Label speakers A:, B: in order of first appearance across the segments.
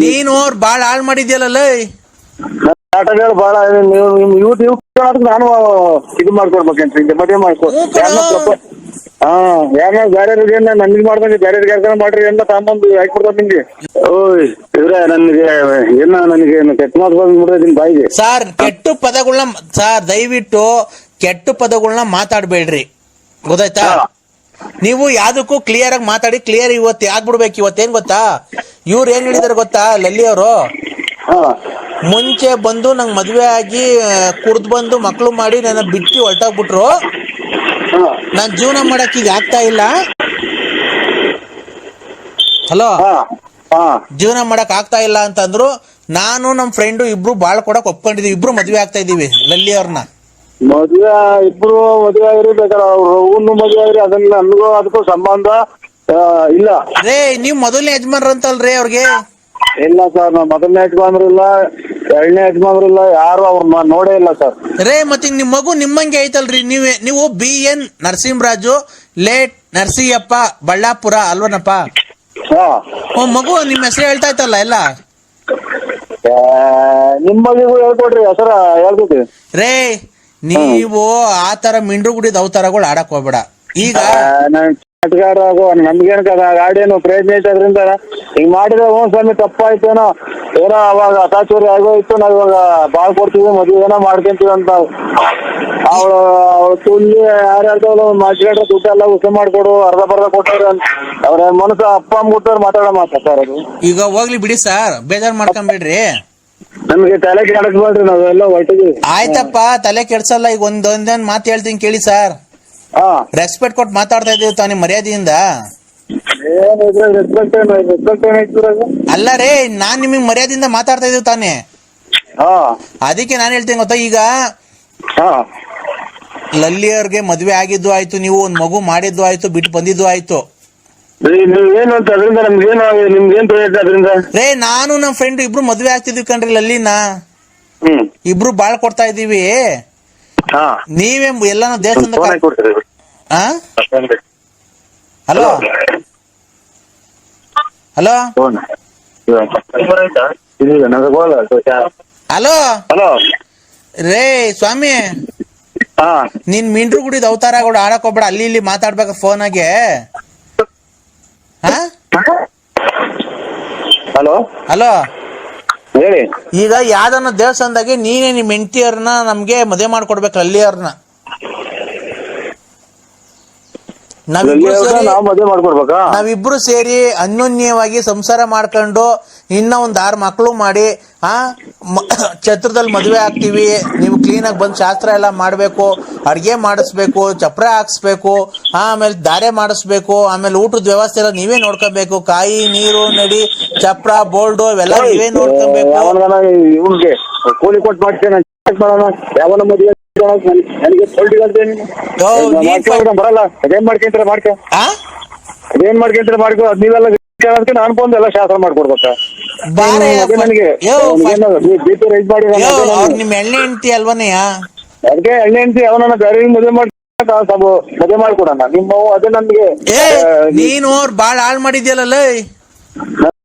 A: ನೀನು ಅವ್ರು ಬಾಳ ಹಾಳ್ ಮಾಡಿದ್ಯಲ್ಲ.
B: ನಾಟಕಗಳು ಬಾಳ ನೀವು ನೀವು ನಾನು ಇದು ಮಾಡ್ಕೊಡ್ಬೇಕಂತ ಹಿಂಗೆ ಮದುವೆ ಯಾರನ್ನ ಬೇರೆ ನನ್ಗೆ ಮಾಡ್ದಂಗೆ ಬೇರೆ ಯಾರ್ಗಾರ ಮಾಡ್ರಿ ಎಲ್ಲ ತಾಂಬಂದು ಹಾಕೊಡ್ತಾರೆ ನಿಮ್ಗೆ. ಓಯ್ ಇವ್ರೆ ನನಗೆ ಕೆಟ್ಟ ಮಾತು ಬಂದ್ಬಿಡ್ರೆ ನಿಮ್ ಬಾಯಿಗೆ.
A: ಸರ್ ಕೆಟ್ಟ ಪದಗಳನ್ನ ಸರ್ ದಯವಿಟ್ಟು ಕೆಟ್ಟ ಪದಗಳನ್ನ ಮಾತಾಡ್ಬೇಡ್ರಿ, ಗೊತ್ತಾಯ್ತಾ? ನೀವು ಯಾವ್ದಕ್ಕೂ ಕ್ಲಿಯರ್ ಆಗಿ ಮಾತಾಡಿ ಕ್ಲಿಯರ್ ಇವತ್ತು ಆಗ್ಬಿಡ್ಬೇಕು. ಇವತ್ತೇನ್ ಗೊತ್ತಾ, ಇವ್ರು ಏನ್ ಹೇಳಿದಾರೆ ಗೊತ್ತಾ, ಲಲ್ಲಿ ಅವರು ಮುಂಚೆ ಬಂದು ನಂಗೆ ಮದ್ವೆ ಆಗಿ ಕುಡ್ದು ಬಂದು ಮಕ್ಳು ಮಾಡಿ ನನ್ನ ಬಿಟ್ಟು ಹೊರಟೋಗ್ಬಿಟ್ರು, ನಾನ್ ಜೀವನ ಮಾಡಕ್ ಈಗ ಆಗ್ತಾ ಇಲ್ಲ. ಹಲೋ, ಜೀವನ ಮಾಡಕ್ ಆಗ್ತಾ ಇಲ್ಲ ಅಂತಂದ್ರು. ನಾನು ನಮ್ ಫ್ರೆಂಡು ಇಬ್ರು ಬಾಳ್ ಕೊಡಕ್ ಒಪ್ಕೊಂಡಿದೀವಿ, ಇಬ್ರು ಮದ್ವೆ ಆಗ್ತಾ ಇದೀವಿ ಲಲ್ಲಿ ಅವ್ರನ್ನ.
B: ಮದ್ವೆ ಇಬ್ರು ಮದ್ವೆ ಆಗಿರಿ, ಬೇಕಾದ್ರೆ ಅವ್ನು ಮದ್ವೆ ಆಗಿರಿ, ಅದನ್ನ ನನ್ಗೂ ಅದಕ್ಕೂ ಸಂಬಂಧ ಇಲ್ಲ.
A: ರೇ ನೀವ್ ಮೊದಲನೇ ಯಜಮಾನ್ರ ಅಂತಲ್ರಿ ಅವ್ರಿಗೆ?
B: ಇಲ್ಲ ಸರ್, ನಾವ್ ಮೊದಲನೇ ಯಜಮಾನ್ರು ಇಲ್ಲ, ಎರಡನೇ ಯಜಮಾನ್ರು ಇಲ್ಲ, ಯಾರು ಅವ್ರ ನೋಡೇ ಇಲ್ಲ ಸರ್.
A: ರೇ ಮತ್ತೆ ನಿಮ್ ಮಗು ನಿಮ್ಮಂಗೆ ಐತಲ್ರಿ. ನೀವು BN ನರಸಿಂಹರಾಜು ಲೇಟ್ ನರಸಿಂಹಪ್ಪ ಬಳ್ಳಾಪುರ ಅಲ್ವನಪ್ಪ? ಮಗು ನಿಮ್ ಹೆಸರು ಹೇಳ್ತಾ ಇತ್ತಲ್ಲ ಎಲ್ಲ.
B: ನಿಮ್ ಮಗಿಗೂ ಹೇಳ್ಕೊಡ್ರಿ ಹೆಸರ ಹೇಳ್ತೈತಿ.
A: ರೇ ನೀವು ಆತರ ಮಿಂಡ್ರು ಗುಡಿದ ಅವತಾರಗಳು ಆಡಕ್ ಹೋಗ್ಬೇಡ. ಈಗ
B: ನಾಟಗಾರ ನಮ್ಗೇನ್ ಗಾಡಿಯೇನು ಪ್ರಯತ್ನ ಐತೆ, ಅದ್ರಿಂದ ಹಿಂಗ್ ಮಾಡಿದ್ರೆ ಸ್ವಾಮಿ ತಪ್ಪಾಯ್ತೇನೋ, ಏನೋ ಅವಾಗ ಅತಾಚೂರಿ ಆಗೋಯ್ತು, ನಾವ್ ಇವಾಗ ಬಾಳ್ ಕೊಡ್ತೀವಿ ಮದ್ವೆ ಏನೋ ಮಾಡ್ಕೊಂತೀವಿ ಅಂತ ಅವಳು ತುಳ್ಳಿ ಯಾರ್ಯಾರ್ದವ್ರು ಮಾತಾಡ್ರೆ ದುಡ್ಡು ಎಲ್ಲ ಉಸ ಮಾಡ್ಕೊಡು, ಅರ್ಧ ಬರ್ಧ ಕೊಟ್ಟಾರ ಅವ್ರ ಮನಸ್ಸು ಅಪ್ಪ ಅಮ್ಮ ಕೊಟ್ಟವ್ರು ಮಾತಾಡೋ ಮಾತಾಡ್ತಾರ. ಅದು ಈಗ
A: ಹೋಗ್ಲಿ ಬಿಡಿ ಸರ್, ಬೇಜಾರ್ ಮಾಡ್ಕೊಂಬಿಡ್ರಿ.
B: ನಮ್ಗೆ ತಲೆ ಕೆಡಸ್ಬೇಡ್ರಿ, ನಾವೆಲ್ಲ ಹೊರಟಿದ್ವಿ.
A: ಆಯ್ತಪ್ಪ, ತಲೆ ಕೆಡ್ಸಲ್ಲ. ಈಗ ಒಂದೊಂದೇನ್ ಮಾತು ಹೇಳ್ತೀನಿ ಕೇಳಿ ಸರ್. ರೆಸ್ಪೆಕ್ಟ್ ಕೊಟ್ಟು ಮಾತಾಡ್ತಾ ಇದೀವಿ ತಾನೇ ಮರ್ಯಾದೆಯಿಂದ. ಅಲ್ಲ ರೇ, ನಾನ್ ನಿಮಗ್ ಮರ್ಯಾದೆಯಿಂದ ಮಾತಾಡ್ತಾ ಇದೀವಿ ತಾನೇ, ಅದಕ್ಕೆ ನಾನ್ ಹೇಳ್ತೀನಿ ಗೊತ್ತಾ. ಈಗ ಲಲ್ಲಿ ಅವ್ರಿಗೆ ಮದ್ವೆ ಆಗಿದ್ದು ಆಯ್ತು, ನೀವು ಒಂದ್ ಮಗು ಮಾಡಿದ್ದು ಆಯ್ತು, ಬಿಟ್ಟು ಬಂದಿದ್ದು ಆಯ್ತು. ರೇ ನಾನು ನಮ್ ಫ್ರೆಂಡ್ ಇಬ್ರು ಮದ್ವೆ ಆಗ್ತಿದ್ವಿ ಕಣ್ರಿ ಲಲ್ಲಿನ, ಇಬ್ರು ಬಾಳ್ ಕೊಡ್ತಾ ಇದೀವಿ. ನೀವೇ ಎಲ್ಲಾನು ದೇವಸ್ಥಾನ. ಹಲೋ ಹಲೋ ಹಲೋ
B: ಹಲೋ
A: ರೇ ಸ್ವಾಮಿ, ನೀನ್ ಮಿಂಡ್ರು ಗುಡಿದ ಅವತಾರಗಳು ಆಡಕ್ ಹೋಗ್ಬೇಡ, ಅಲ್ಲಿ ಇಲ್ಲಿ ಮಾತಾಡ್ಬೇಕ ಫೋನಾಗೆ.
B: ಹಲೋ
A: ಹಲೋ
B: ಹೇಳಿ.
A: ಈಗ ಯಾವ್ದನ್ನ ದೇವಸ್ಥಾನದಾಗೆ ನೀನೇ ನಿಮ್ ಹೆಂಡತಿಯವ್ರನ್ನ ನಮ್ಗೆ ಮದುವೆ ಮಾಡ್ಕೊಡ್ಬೇಕು, ಲಲ್ಲಿ ಅವ್ರನ್ನ. ನಾವಿಬ್ರು ಸೇರಿ ಅನ್ಯೋನ್ಯವಾಗಿ ಸಂಸಾರ ಮಾಡ್ಕೊಂಡು ಇನ್ನ ಒಂದ್ 6 ಮಕ್ಳು ಮಾಡಿ ಛತ್ರದಲ್ಲಿ ಮದ್ವೆ ಆಗ್ತೀವಿ. ನೀವು ಕ್ಲೀನ್ ಆಗಿ ಬಂದ್ ಶಾಸ್ತ್ರ ಎಲ್ಲ ಮಾಡ್ಬೇಕು, ಅಡ್ಗೆ ಮಾಡಿಸ್ಬೇಕು, ಚಪ್ರ ಹಾಕ್ಸ್ಬೇಕು, ಆಮೇಲೆ ದಾರೆ ಮಾಡಿಸ್ಬೇಕು, ಆಮೇಲೆ ಊಟದ ವ್ಯವಸ್ಥೆ ಎಲ್ಲ ನೀವೇ ನೋಡ್ಕೋಬೇಕು. ಕಾಯಿ ನೀರು ನಡಿ ಚಪ್ರ ಬೋಲ್ಡು ಇವೆಲ್ಲ ನೀವೇ ನೋಡ್ಕೋಬೇಕು.
B: ಕೂಲಿ ಕೊಟ್ಟು ಮಾಡ್ತೇನೆ, ಯಾವನ ಮದುವೆ ಬರಲ್ಲ. ಅದೇನ್ ಮಾಡ್ಕೊಂತಾರೆ ಮಾಡ್ಕೊ, ಅದೇನ್ ಮಾಡ್ಕೊಂತಾರೆ ಮಾಡ್ಕೊ. ಅದ್ ನೀವೆಲ್ಲ ನಾನು ಬಂದು ಎಲ್ಲ ಶಾಸ್ತ್ರ ಮಾಡ್ಕೊಡ್ಬೇಕ. ನನಗೆ
A: ನಿಮ್ ಎಣ್ಣೆ ಹೆಂಡತಿ ಅಲ್ವನೆಯ?
B: ಅದಕ್ಕೆ ಎಣ್ಣೆ ಹೆಂಡತಿ ಅವನನ್ನ ಬೇರೆ ಮದುವೆ ಮದುವೆ ಮಾಡ್ಕೊಡೋಣ. ನಿಮ್ಮ ಅದೇ ನನ್ಗೆ
A: ನೀನು ಅವ್ರು ಬಾಳ ಹಾಳ್ ಮಾಡಿದ್ಯಲ್ಲ.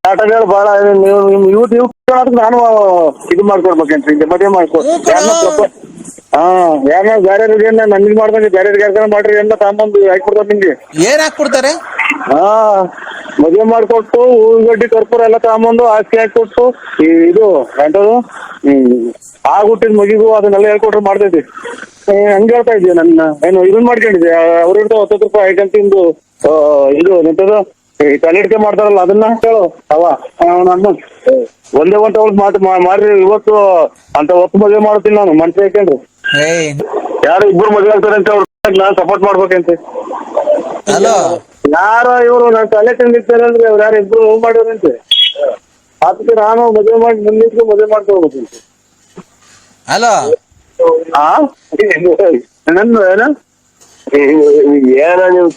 B: ನಾಟಕಗಳು ಬಾಳ ನೀವು ನಾನು ಇದು ಮಾಡ್ಕೊಡ್ಬೇಕಂತ ಹಿಂಗೆ ಮದುವೆ ಮಾಡ್ಕೊ. ಯಾರನ್ನ ಬೇರೆ ನನ್ಗೆ ಮಾಡ್ದಂಗೆ ಬೇರೆ ಯಾರ್ಗಾರ ಮಾಡ್ರಿ ಎಲ್ಲ ತಾಂಬಂದು ಹಾಕೊಡ್ತಾರೆ ನಿಮ್ಗೆ.
A: ಏನ್ ಹಾಕ್ಬಿಡ್ತಾರೆ?
B: ಮದುವೆ ಮಾಡ್ಕೊಟ್ಟು ಹೂಗಡ್ಡಿ ಕರ್ಪೂರ ಎಲ್ಲ ತಗೊಂಬಂದು ಆಸ್ತಿ ಹಾಕೊಟ್ಟು ಇದು ಎಂಟದು ಹುಟ್ಟಿದ ಮಗಿಗೂ ಅದನ್ನೆಲ್ಲ ಹೇಳ್ಕೊಟ್ರು ಮಾಡ್ತೈತಿ. ಹಂಗೆ ಹೇಳ್ತಾ ಇದೀಯ ನನ್ನ ಏನು ಇದನ್ ಮಾಡ್ಕೊಂಡಿದ್ದೆ. ಅವ್ರ ₹10 ಐಟಂತಿಂದು ಇದು ನಿಂತದ ತಲೆಡ್ಕೆ ಮಾಡ್ತಾರಲ್ಲ ಅದನ್ನ ಹೇಳು. ನನ್ನ ಒಂದೇ ಒಂದು ಮಾಡ್ರಿ ಇವತ್ತು ಅಂತ ಹೊತ್ತು ಮದುವೆ ಮಾಡ್ತೀನಿ ನಾನು. ಮನ್ಸು ಯಾಕಂಡ್ರಿ ಯಾರು ಇಬ್ರು ಮದುವೆ ಆಗ್ತಾರೆ ಅಂತ ಅವ್ರ ನಾನ್ ಸಪೋರ್ಟ್ ಮಾಡ್ಬೇಕಂತೆ. ಯಾರೋ ಇವ್ರು ನಾನ್ ತಲೆ ತಿಂದಿರ್ತಾರೆ ಅಂದ್ರೆ ಅವ್ರು ಯಾರು ಇಬ್ರು ಹೋಗ್ ಮಾಡಿದ್ರಂತೆ. ಅದಕ್ಕೆ ನಾನು ಮದುವೆ ಮಾಡಿ ಮುಂದಿಟ್ಟು ಮದುವೆ ಮಾಡ್ಕೊಳ್ಬೇಕಂತೆ.
A: ಹಲೋ
B: ನಂದು ಏನ ನೀವು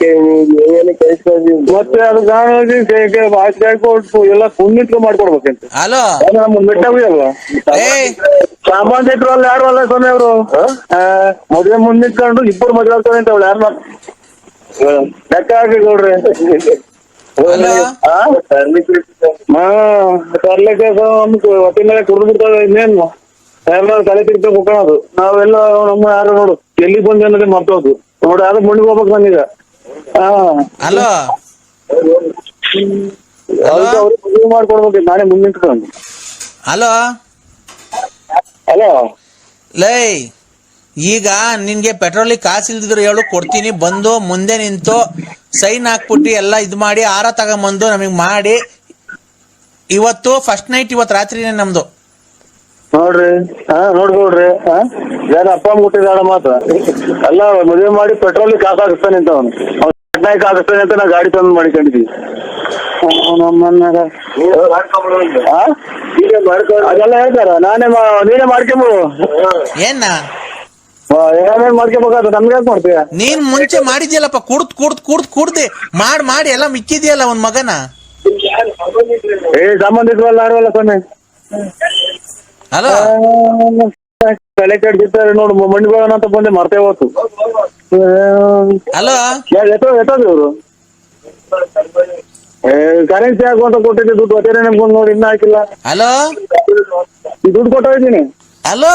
B: ಮತ್ತೆ ಅದಕ್ಕೆ ಆಸ್ತಿ ಹಾಕೊಟ್ಟು ಎಲ್ಲ ಪುಣ್ಯತ್ಲು ಮಾಡ್ಕೊಡ್ಬೇಕಂತೆ. ನಮ್ಮ ಮೆಟ್ಟವಿ ಅಲ್ವಾ ಸಾಮಾನ್ಯರು ಅಲ್ಲ, ಯಾರು ಅಲ್ಲ ಸ್ವಾಮಿ ಅವರು. ಮದುವೆ ಮುಂದಿಟ್ಕೊಂಡು ಇಬ್ಬರು ಮದುವೆ ಆಗ್ತಾರೆ ಅಂತ ಅವ್ಳು ಯಾರನ್ನ ಲೆಕ್ಕ ಹಾಕಿ ಕೊಡ್ರಿ.
A: ಹಲೋ
B: ತರ್ಲಿಕ್ಕೆ ಹೊತ್ತಿನ ಮೇಲೆ ಕುಡಿದು ಬಿಡ್ತಾವೆ ಇನ್ನೇನು ಎಲ್ಲ ತಲೆ ತಿರ್ತ ಕುಕ್ಕೋದು ನಾವೆಲ್ಲ ನಮ್ಮ ಯಾರು ನೋಡು ಎಲ್ಲಿ ಬಂದು ಅನ್ನೋದೇ ಮರ್ತೋದು ನೋಡಿ ಯಾರು ಮುಂಡಿಗೆ ಹೋಗ್ಬೇಕು ನಾನೀಗ
A: ಹಲೋ
B: ಅದಕ್ಕೆ ಅವ್ರಿಗೆ ಮದುವೆ ಮಾಡ್ಕೊಡ್ಬೇಕು ನಾನೇ ಮುಂದೆ ನಿಂತ್ಕೊಂಡು
A: ಹಲೋ
B: ಹಲೋ
A: ಲೈ ಈಗ ನಿನ್ಗೆ ಪೆಟ್ರೋಲಿಗೆ ಕಾಸು ಇಲ್ದಿದ್ರು ಹೇಳು ಕೊಡ್ತೀನಿ ಬಂದು ಮುಂದೆ ನಿಂತು ಸೈನ್ ಹಾಕ್ಬಿಟ್ಟು ಎಲ್ಲ ಇದು ಮಾಡಿ ಆರ ತಗೊಂಬಂದು ನಮಗೆ ಮಾಡಿ ಇವತ್ತು ಫಸ್ಟ್ ನೈಟ್ ಇವತ್ತು ರಾತ್ರಿನೇ ನಮ್ದು
B: ನೋಡ್ರಿ ನೋಡ್ಕೊಳ್ರಿ ಯಾರ ಅಪ್ಪ ಅಮ್ಮ ಹುಟ್ಟಿದಾಳ ಮಾತ್ರ ಎಲ್ಲ ಮದುವೆ ಮಾಡಿ ಪೆಟ್ರೋಲ್ ಕಾಸು ಹಾಕಿಸ್ತಾನೆ ಅಂತ ಅವನು ಪಟ್ನಾಯ್ಕ ಹಾಕಿಸ್ತಾನೆ ಅಂತ ನಾ ಗಾಡಿ ತಂದು ಮಾಡಿಕೊಂಡಿದ್ವಿ ಅದೆಲ್ಲ ಹೇಳ್ತಾರ ನೀನೇ ಮಾಡ್ಕೊಂಬಿಡು
A: ಏನ
B: ಏನೇನ್ ಮಾಡ್ಕೊಬೇಕಾದ ನಮ್ಗೆ ಯಾಕೆ ಮಾಡ್ತೀಯ
A: ನೀನ್ ಮುಂಚೆ ಮಾಡಿದ್ಯಲ್ಲಪ್ಪ ಕುಡ್ದೆ ಮಾಡಿ ಎಲ್ಲ ಮಿಕ್ಕಿದ್ಯಲ್ಲ ಒಂದ್ ಮಗನ
B: ಸಂಬಂಧಿಕರಲ್ಲ ಯಾರಲ್ಲ ಸೊನ್ನೆ
A: ಹಲೋ
B: ತಲೆ ಕೆಡ್ತಾರೆ ನೋಡು ಮಂಡಿಗೋಣ ಅಂತ ಬಂದೆ ಮರ್ತೇ ಹೋತು
A: ಹಲೋ
B: ಎತ್ತೋದು ಇವರು ಕರೆನ್ಸಿ ಹಾಕುವಂತ ಕೊಟ್ಟಿದ್ದೆ ದುಡ್ಡು ಅದೇ ನಮ್ಗೊಂದು ನೋಡಿ ಇನ್ನ ಹಾಕಿಲ್ಲ
A: ಹಲೋ
B: ಈ ದುಡ್ಡು ಕೊಟ್ಟಿದ್ದೀನಿ
A: ಹಲೋ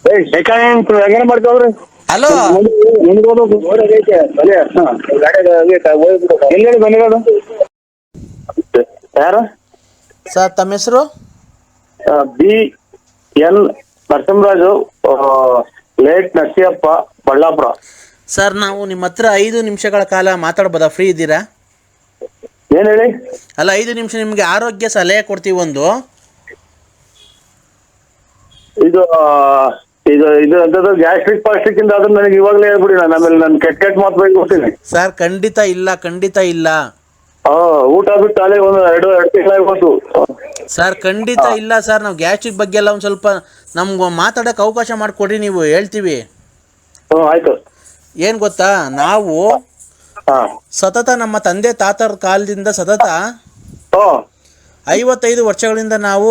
B: ಹೆಂಗನೆ ಮಾಡ್ಕೋವ್ರಿ
A: ಹಲೋ
B: ಎಲ್ಲಿ ಬಂದಿರೋದು ಯಾರು
A: ಸರ್ ತಮ್ಮ ಹೆಸರು
B: BN Narasimharaju late Narasiyappa Ballapura
A: sir ನಾವು ನಿಮ್ಮ ಹತ್ರ 5 ನಿಮಿಷಗಳ ಕಾಲ ಮಾತಾಡ್ಬೋದಾ ಫ್ರೀ ಇದ್ದೀರಾ
B: ಏನ್ ಹೇಳಿ
A: ಅಲ್ಲ 5 ನಿಮಿಷ ನಿಮ್ಗೆ ಆರೋಗ್ಯ ಸಲಹೆ ಕೊಡ್ತೀವಿ ಒಂದು
B: ಇದು ಇದು ಇದು ಅಂತದ್ದು ಗ್ಯಾಸ್ಟ್ರಿಕ್ ಪಾಸ್ಟ್ರಿಕ್ ಇಂದ ಅದನ್ನ ನನಗೆ ಇವಾಗಲೇ ಹೇಳ್ಬಿಡಿ ನಾನು ಆಮೇಲೆ ನಾನು ಕೆಟ್ಟ ಮಾತು ಬಗ್ಗೆ ಕೊಡ್ತೀನಿ
A: ಸರ್ ಖಂಡಿತ ಇಲ್ಲ
B: ಊಟ ಬಿಟ್ಟು ಅಲ್ಲೇ ಒಂದು ಎರಡು ತಿಂಗಳಾಗಿ ಬಂತು
A: ಸರ್ ಖಂಡಿತ ಇಲ್ಲ ಸರ್ ನಾವು ಗ್ಯಾಸ್ಟ್ರಿಕ್ ಬಗ್ಗೆ ಎಲ್ಲ ಒಂದು ಸ್ವಲ್ಪ ನಮ್ಗೆ ಮಾತಾಡೋಕೆ ಅವಕಾಶ ಮಾಡಿಕೊಡ್ರಿ ನೀವು ಹೇಳ್ತೀವಿ
B: ಆಯ್ತು
A: ಏನು ಗೊತ್ತಾ ನಾವು ಸತತ ನಮ್ಮ ತಂದೆ ತಾತರ ಕಾಲದಿಂದ ಸತತ 55 ವರ್ಷಗಳಿಂದ ನಾವು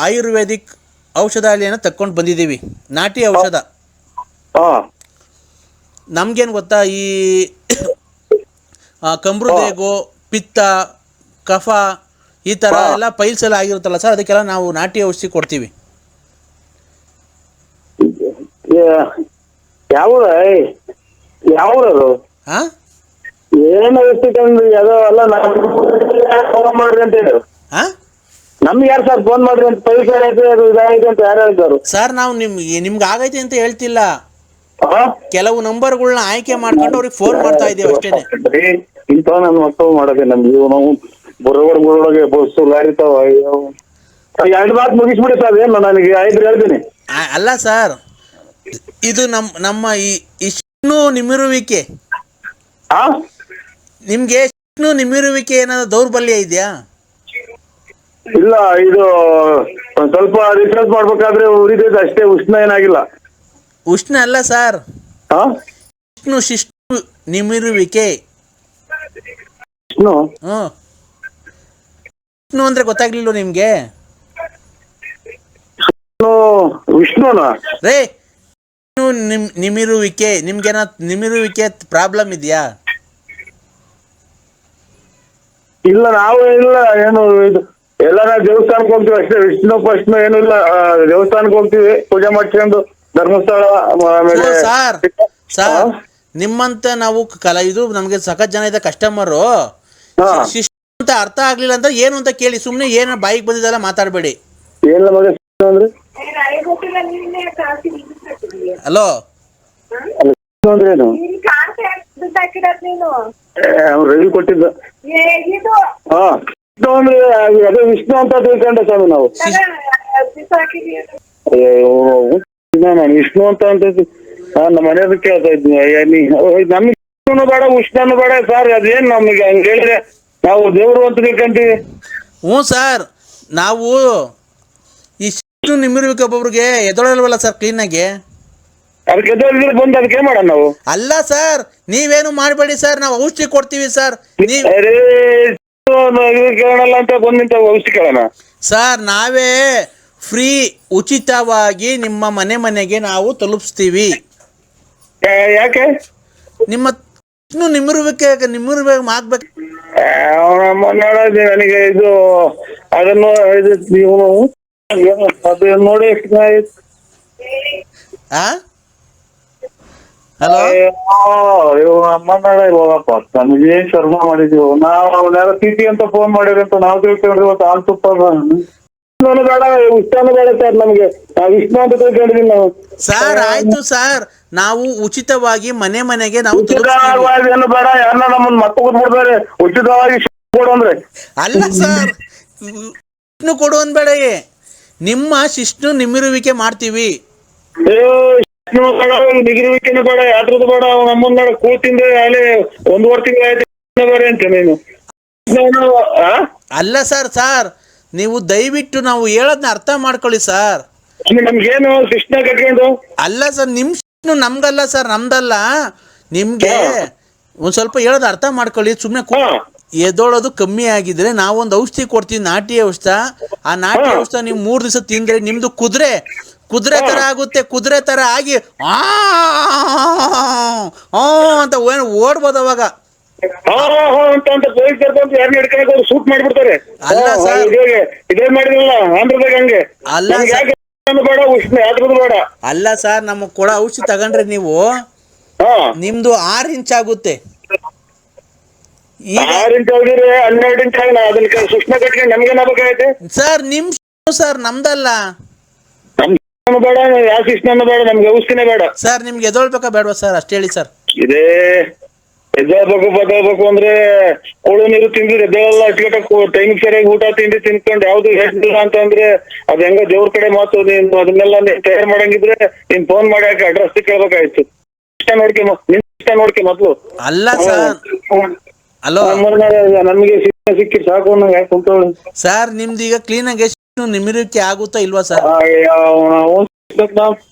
A: ಆಯುರ್ವೇದಿಕ್ ಔಷಧಾಲಯನ ತಕ್ಕೊಂಡು ಬಂದಿದ್ದೀವಿ ನಾಟಿ ಔಷಧ ನಮ್ಗೇನು ಗೊತ್ತಾ ಈ ಕಮ್ರುದೇಗು ಪಿತ್ತ ಕಫ ಈ ಥರ ಎಲ್ಲ ಪೈಲ್ಸ್ ಎಲ್ಲ ಆಗಿರುತ್ತಲ್ಲ ಸರ್ ಅದಕ್ಕೆಲ್ಲ ನಾವು ನಾಟಿ ಔಷಧಿ ಕೊಡ್ತೀವಿ
B: ಯಾವ್ದು
A: ಹಾಂ
B: ಏನು ಯಾವುದೋ ಅಲ್ಲ ಫೋನ್ ಮಾಡ್ರಿ ಅಂತ ಹೇಳಿ
A: ಹಾಂ
B: ನಮ್ಗೆ ಯಾರು ಸರ್ ಫೋನ್ ಮಾಡ್ರಿ ಅಂತ ಪೈಲ್ಸ್ ಆಗೈತೆ ಅದು ಇದಾಗೈತೆ ಅಂತ ಯಾರು ಹೇಳ್ತಾರು
A: ಸರ್ ನಾವು ನಿಮ್ಗೆ ಆಗೈತೆ ಅಂತ ಹೇಳ್ತಿಲ್ಲ ಕೆಲವು ನಂಬರ್ಗಳನ್ನ ಆಯ್ಕೆ ಮಾಡ್ಕೊಂಡು ಅವ್ರಿಗೆ ಫೋನ್ ಮಾಡ್ತಾ ಇದ್ದೀವಿ ಅಷ್ಟೇನೆ
B: ಇಂಥ ನನ್ನ ಮಕ್ಕಳು ಮಾಡೋದೆ ನಮ್ಗೆ ನಾವು ಬುರ್ರೊಳಗೆ ಬಸ್ಸು ಲಾರಿ ತಾವ ಎರಡು ಮಾತು ಮುಗಿಸ್ಬಿಡಿ ಸರ್ ಏನು ನನಗೆ 5 ಹೇಳ್ತೀನಿ
A: ಅಲ್ಲ ಸರ್ ಇದು ನಮ್ಮ ಇಷ್ಟು ನಿಮಿರುವಿಕೆ ನಿಮ್ಗೆ ಇಷ್ಟು ನಿಮಿರುವಿಕೆ ಏನಾದ್ರು ದೌರ್ಬಲ್ಯ ಇದೆಯಾ
B: ಇಲ್ಲ ಇದು ಒಂದ್ ಸ್ವಲ್ಪ ರಿಸರ್ಚ್ ಮಾಡ್ಬೇಕಾದ್ರೆ ಉರಿದೈತೆ ಅಷ್ಟೇ ಉಷ್ಣ ಏನಾಗಿಲ್ಲ
A: ಉಷ್ಣ ಅಲ್ಲ ಸರ್ ಶಿಷ್ಟು ನಿಮಿರುವಿಕೆ
B: ವಿಷ್ಣು
A: ವಿಷ್ಣು ಅಂದ್ರೆ ಗೊತ್ತಾಗ್ಲಿಲ್ಲ ನಿಮ್ಗೆ
B: ವಿಷ್ಣುನಾ
A: ರೇ ನಿಮಿರುವಿಕೆ ನಿಮ್ಗೇನ ನಿಮಿರುವಿಕೆ ಪ್ರಾಬ್ಲಮ್ ಇದೆಯಾ
B: ಇಲ್ಲ ನಾವು ಇಲ್ಲ ಏನು ಇದು ಎಲ್ಲ ನಾವು ದೇವಸ್ಥಾನಕ್ಕೆ ಹೋಗ್ತೀವಿ ಅಷ್ಟೇ ವಿಷ್ಣು ಏನು ಇಲ್ಲ ದೇವಸ್ಥಾನಕ್ಕೆ ಹೋಗ್ತೀವಿ ಪೂಜೆ ಮಾಡ್ಕೊಂಡು ಧರ್ಮಸ್ಥಳ ಆಮೇಲೆ
A: ಸರ್ ನಿಮ್ಮಂತ ನಾವು ಇದು ನಮ್ಗೆ ಸಖತ್ ಜನ ಇದೆ ಕಸ್ಟಮರು ಶಿಷ್ಟ ಅಂತ ಅರ್ಥ ಆಗ್ಲಿಲ್ಲ ಅಂತ ಏನು ಅಂತ ಕೇಳಿ ಸುಮ್ನೆ ಏನು ಬಾಯಿಗೆ ಬಂದಿದ್ದೆಲ್ಲ ಮಾತಾಡಬೇಡಿ
B: ಏನಿಲ್ಲ ಮಗ ಅಂದ್ರೆ
A: ಹಲೋ
B: ಅಂದ್ರೆ ಏನು ರವಿ ಕೊಟ್ಟಿದ್ದ ವಿಷ್ಣು ಅಂದ್ರೆ ಅದೇ ವಿಷ್ಣು ಅಂತ ತಿಳ್ಕೊಂಡೆ ಸ್ವಾಮಿ ನಾವು ನಾನು ವಿಷ್ಣು ಅಂತ ನಮ್ಮ ಮನೆಯದು ಕೇಳ್ತಾ ಇದ್ದೀನಿ ನಮ್ಗೆ ವಿಷ್ಣುನು ಬೇಡ ಉಷ್ಣನು ಬೇಡ ಸರ್ ಅದೇನ್ ನಮಗೆ ಹಂಗ ಹೇಳಿದ್ರೆ ನಾವು ದೇವ್ರು ಅಂತ ತಿಳ್ಕೊಂತೀವಿ
A: ಹ್ಞೂ ಸರ್ ನಾವು ಇಷ್ಟು ನಿಮಿರ್ಬೇಕು ಒಬ್ಬೊಬ್ರಿಗೆ ಎದೊಳಲ್ವಲ್ಲ ಸರ್ ಕ್ಲೀನಾಗಿ
B: ಅದಕ್ಕೆ ಎದೊಳಿದ್ರೆ ಬಂದು ಅದಕ್ಕೆ ಮಾಡೋಣ ನಾವು
A: ಅಲ್ಲ ಸರ್ ನೀವೇನು ಮಾಡಬೇಡಿ ಸರ್ ನಾವು ಔಷಧಿ ಕೊಡ್ತೀವಿ ಸರ್
B: ಕೇಳೋಣ ಅಂತ ಬಂದು ನಿಂತ ಔಷಧಿ ಕೇಳೋಣ
A: ಸರ್ ನಾವೇ ಫ್ರೀ ಉಚಿತವಾಗಿ ನಿಮ್ಮ ಮನೆಗೆ ನಾವು ತಲುಪಿಸ್ತೀವಿ
B: ಯಾಕೆ
A: ನಿಮ್ಮ ಇನ್ನು ನಿಮ್ಮಿರ್ಬೇಕು ಆಗ್ಬೇಕು.
B: ನೋಡೋದು ನನಗೆ ಇದು ಅದನ್ನು ಇದು ಇವನು ಅದು ನೋಡಿ ಎಷ್ಟು ದಿನ ಆಯ್ತು.
A: ಆ ಹಲೋ
B: ಅಮ್ಮನಾಡ ಇವಾಗಪ್ಪ ನಮಗೆ ಶರ್ಮ ಮಾಡಿದೀವಿ ನಾವು ಅವನ್ಯಾರ ಟಿಟಿ ಅಂತ ಫೋನ್ ಮಾಡಿರಿ ಅಂತ ನಾವು ತಿಳ್ಕೊಂಡ್ರಿ ಇವತ್ತು ಹಾಲು ತುಪ್ಪ ಬೇಡ ಇಷ್ಟನೂ ಬೇಡ ಸರ್ ನಮ್ಗೆ ನಾವು ಇಷ್ಟ ಅಂತ ತಿಳ್ಕೊಂಡಿದೀವಿ ನಾವು.
A: ಸರ್ ಆಯ್ತು ಸರ್, ನಾವು ಉಚಿತವಾಗಿ ಮನೆಗೆ ನಾವು
B: ಉಚಿತವಾಗಿ ಏನು ಬೇಡ, ಯಾರನ್ನ ನಮ್ಮನ್ನ ಮತ್ತೆ ಕೂತ್ಬಿಡ್ತಾರೆ ಉಚಿತವಾಗಿ ಕೊಡು ಅಂದ್ರೆ.
A: ಅಲ್ಲ ಸರ್, ಶಿಷ್ಣು ಕೊಡು ಅನ್ಬೇಡ, ನಿಮ್ಮ ಶಿಷ್ಣು ನಿಮ್ಮಿರುವಿಕೆ ಮಾಡ್ತೀವಿ.
B: ನಿಗಿರುವಿಕೆನೂ ಬೇಡ, ಯಾತ್ರದ್ದು ಬೇಡ, ನಮ್ಮನ್ನ ಕೂತಿಂದ ಅಲ್ಲಿ 1.5 ತಿಂಗಳು ಆಯ್ತು ಬೇರೆ ಅಂತ ನೀನು.
A: ಅಲ್ಲ ಸರ್ ನೀವು ದಯವಿಟ್ಟು ನಾವು ಹೇಳೋದನ್ನ ಅರ್ಥ ಮಾಡ್ಕೊಳ್ಳಿ ಸರ್.
B: ನಮ್ಗೇನು ಶಿಕ್ಷಣ ಕಟ್ಕೊಂಡು
A: ಅಲ್ಲ ಸರ್, ನಿಮ್ ಶಿಷ್ಣು ನಮ್ಗಲ್ಲ ಸರ್, ನಮ್ದಲ್ಲ. ನಿಮ್ಗೆ ಒಂದ್ ಸ್ವಲ್ಪ ಹೇಳೋದು ಅರ್ಥ ಮಾಡ್ಕೊಳ್ಳಿ. ಸುಮ್ಮನೆ ಎದೋಳೋದು ಕಮ್ಮಿ ಆಗಿದ್ರೆ ನಾವೊಂದು ಔಷಧಿ ಕೊಡ್ತೀವಿ, ನಾಟಿ ಔಷಧ. ಆ ನಾಟಿ ಔಷಧ ನೀವು 3 ದಿವಸ ತಿಂದ್ರೆ ನಿಮ್ದು ಕುದುರೆ ತರ ಆಗುತ್ತೆ. ಕುದುರೆ ತರ ಆಗಿ ಅಂತ ಓಡ್ಬೋದು ಅವಾಗ.
B: ಶೂಟ್ ಮಾಡ್ಬಿಡ್ತಾರೆ.
A: ಅಲ್ಲ ಸರ್,
B: ಇದೇ ಮಾಡಿದ್ರಲ್ಲ ಆಂಧ್ರದಾಗ ಹಂಗೆ.
A: ಅಲ್ಲ
B: ಬೇಡ ಉಷ್ಣ ಯಾವ್ದು ಬೇಡ.
A: ಅಲ್ಲ ಸರ್, ನಮಗ್ ಕೊಡೋ ಔಷಧಿ ತಗೊಂಡ್ರೆ ನೀವು ನಿಮ್ದು 6 ಇಂಚ್ ಆಗುತ್ತೆ.
B: 6 ಇಂಚ್ ಆಗಿದ್ರೆ 12 ಇಂಚ್ ಆಗಿ ಅದನ್ನ ಸೂಕ್ಷ್ಮ ಕಟ್ಕೊಂಡು ನಮ್ಗೇನಾಗಬೇಕಾಗೈತೆ
A: ಸರ್? ನಿಮ್ ಸರ್ ನಮ್ದಲ್ಲ.
B: ಬೇಡ, ಯಾವ ಶಿಕ್ಷಣ ಬೇಡ, ನಮ್ಗೆ ಔಷಧಿನೇ ಬೇಡ.
A: ಸರ್ ನಿಮ್ಗೆ ಎದೊಳ್ಬೇಕಾ ಬೇಡವಾ ಸರ್? ಅಷ್ಟು ಹೇಳಿ ಸರ್.
B: ಇದೇ ಎದ್ದೇಳ್ಬೇಕು ಬದಲ್ಬೇಕು ಅಂದ್ರೆ ಕೊಳು ನೀರು ತಿಂದಿದ್ರೆ ಎದ್ದೇಳಲ್ಲ. ಅಟ್ಕಟ್ಟಕ್ಕೆ ಟೈಮ್ ಸರಿಯಾಗಿ ಊಟ ತಿಂಡಿ ತಿನ್ಕೊಂಡು ಯಾವ್ದು ಹೇಳಿಲ್ಲ ಅಂತಂದ್ರೆ ಅದ್ ಹೆಂಗ ದೇವ್ರ ಕಡೆ ಮಾತು. ನೀನ್ ಅದನ್ನೆಲ್ಲ ನೀನ್ ತಯಾರು ಮಾಡಂಗಿದ್ರೆ ನೀನ್ ಫೋನ್ ಮಾಡಿ ಹಾಕಿ ಅಡ್ರೆಸ್ ಕೇಳ್ಬೇಕಾಯ್ತು. ಇಷ್ಟ ನೋಡ್ಕೆ ಇಷ್ಟ ನೋಡ್ಕೆ ಮೊದ್ಲು.
A: ಅಲ್ಲ ಸರ್, ಹಲೋ,
B: ನಮ್ಗೆ ಸಿಕ್ಕಿ ಸಾಕು ನಂಗೆ ಕುಂತವಳು.
A: ಸರ್ ನಿಮ್ದು ಈಗ ಕ್ಲೀನ್ ಆಗಿ ನಿಮಿರುವಿಕೆ ಆಗುತ್ತಾ ಇಲ್ವಾ ಸರ್?